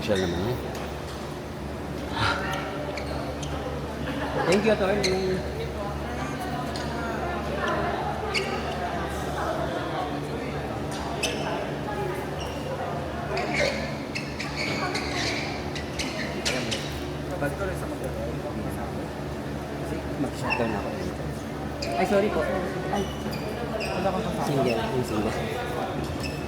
social naman yan. Thank you, attorney. Pag tuloy sa Kasi mag-shutdown ako. Ay, sorry po. Ay, wala kang kasama. single. Yung single.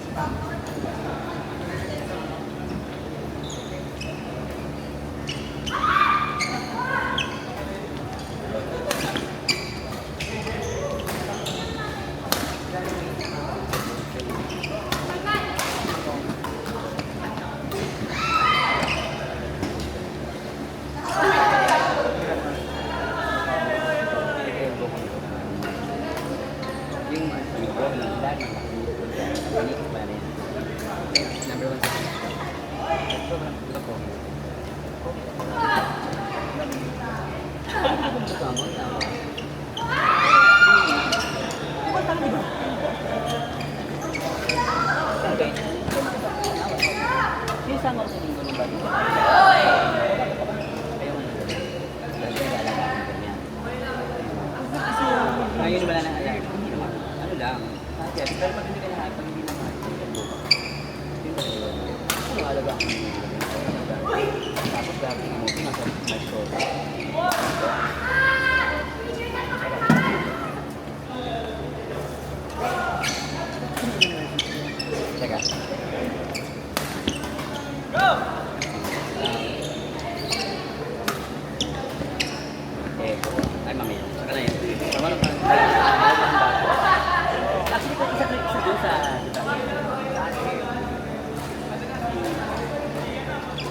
Yung amigo ng dad, unik pa rin. Number 1 sa akin. Sobrang ito po. Tama, tama. Okay. Yung sama ko sa linggo ng bago. Ayaw mo na. Kasi alagaan ko niya. Ngayon wala nang alam. Ano lang. Kasi pero pag hindi ka lahat, pag hindi naman, ano alaga ko? Tapos dati mo, pinasal my soul. Teka. Ay, mamaya. Saka na yun. Parang actually, kung isa dun sa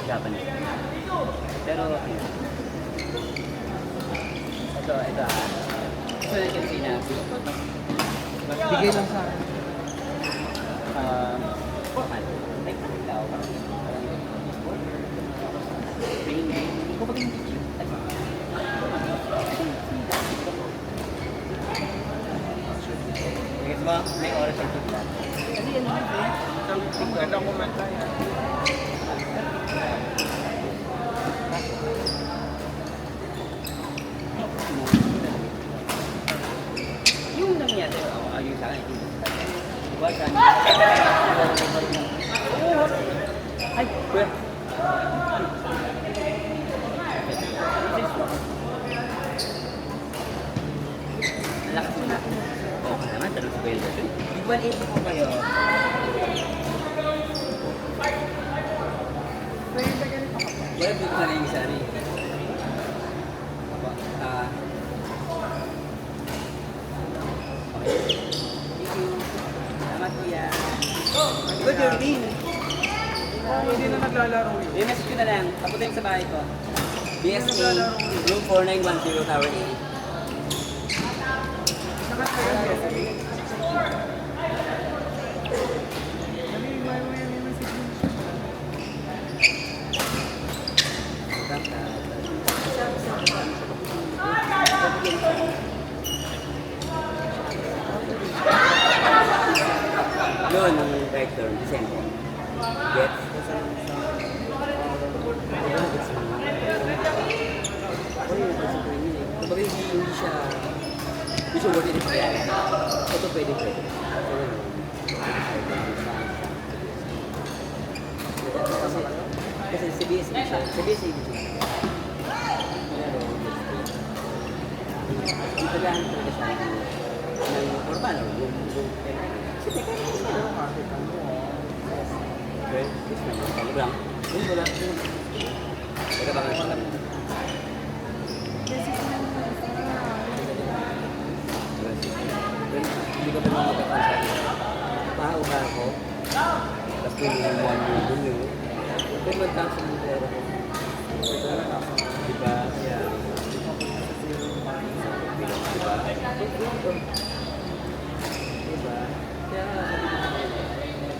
Japanese. Pero, ito, so you can see na, Bigay lang sa akin. like, ikaw, hindi ko pag-hindi cheap. Kasi ba, may oras ang cheap lang. Kasi yan naman eh. Ganda ko man kaya. Yung nangyari, ayun sa akin, diba saan? Ay, kuya. Lakas mo na. Okay naman, tanong sa kuya doon. Igual ito po kayo. Wala po na yung isa rin. Okay. Thank you. Salamat kuya. Good morning. Hindi na naglalaro yun. May message ko na lang. Papunta sa bahay ko. BSA, room 4910, Tower A. Sakat ka yun, yes. May message mo. Yun, ang vector, December. Get? Kumbaga hindi siya gusto mo din siya. Ito pwede. Kasi sa BSA siya. Sa BSA din siya. Ipagahan talaga siya ng formal. Kasi teka, Pero kasi kamo. well, this naman, talagang. Yun, wala. Teka ba nga siya? Hindi ka ba naman magkakansa? Pahawa ako. Tapos pinilimuan mo yung dunyo. Pero magkasa mo pera ko. Diba? Yeah. Diba? Diba? Kaya nga sabi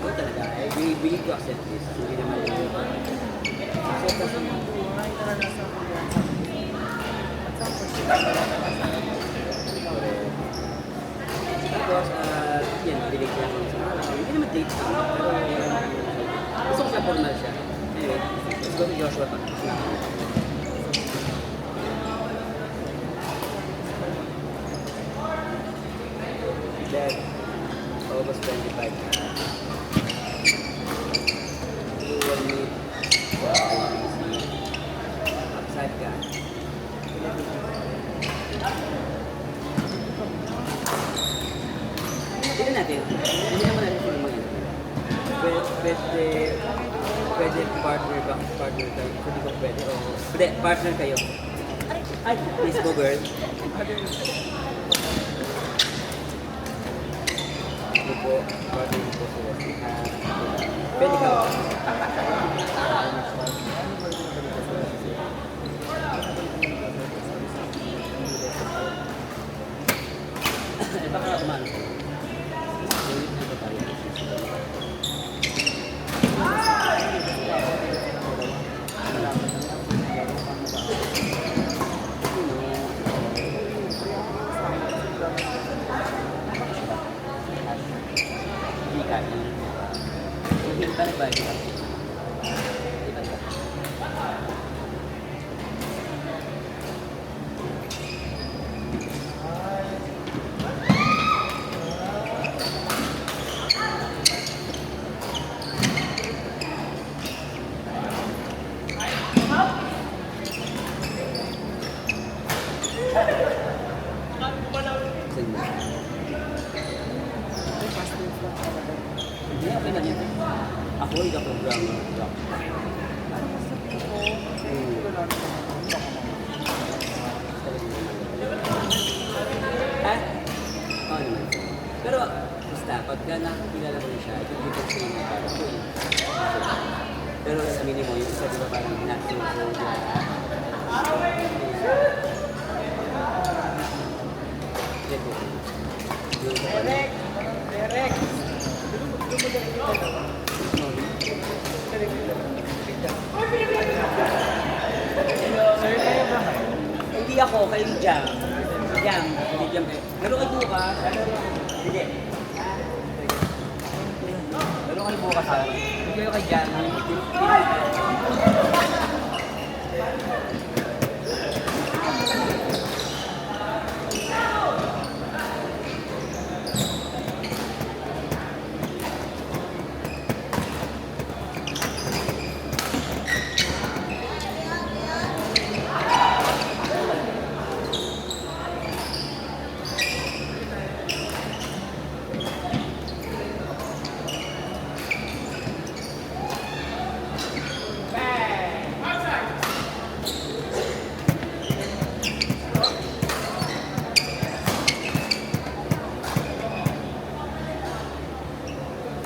ko, talaga, we need to accept this. Hindi naman yung accept kasi Buhay talaga sa kuya. At sa pagkakas. Tapos, yan, dinig lang sa mga. Hindi naman date. Pero, gusto ko siya formal siya. Anyway, Let's go to Joshua pa. Then, August 25. You will meet outside ka. Tignan natin. Hindi naman natin kung mga pwede partner kayo. Hindi ko pwede. Pwede, partner kayo. Ay, please go girl. Ito po, partner mo po sila. Pwede ka. Baka umano ko. Ulit na ba tayo? Hindi ka. Hindi ka na ba? Hindi, okay na yun. Ako, ika-programmer. Ha? Oo naman. Pero, basta, pagka nakakilala mo siya, ito dito sa inyo para ko eh. Pero sa minimo, yung isa diba parang natin Derek! Derek! Sir, kaya ba? Hindi ako, kayo Jam. Jam, hindi Jam kayo. Pero kayo bukas. Sige. Pero kayo bukas ha. Hindi kayo kay Jam.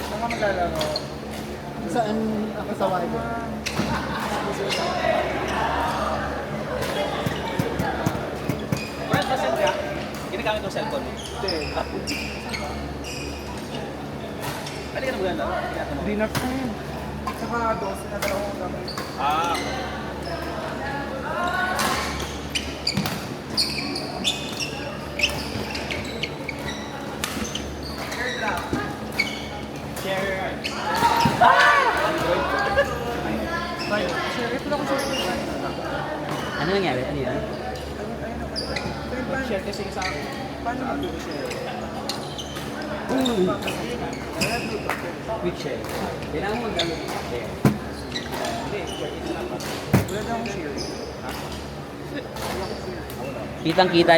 Saan ka maglalaro? Saan ako sa Wigo? Brad, nasan ka? Ginagamit mo cellphone mo? Hindi. Pwede ka na maganda? Dinner time. Saka 12 na dalawang gamit. Ah. Share. Sir, ito lang ko sa Ano nangyari? Ano yan? share kasi sa akin. Paano mag-share? Quick share. Kailangan mo gamit yung share. Hindi, share ito lang. Wala na akong share. Kitang-kita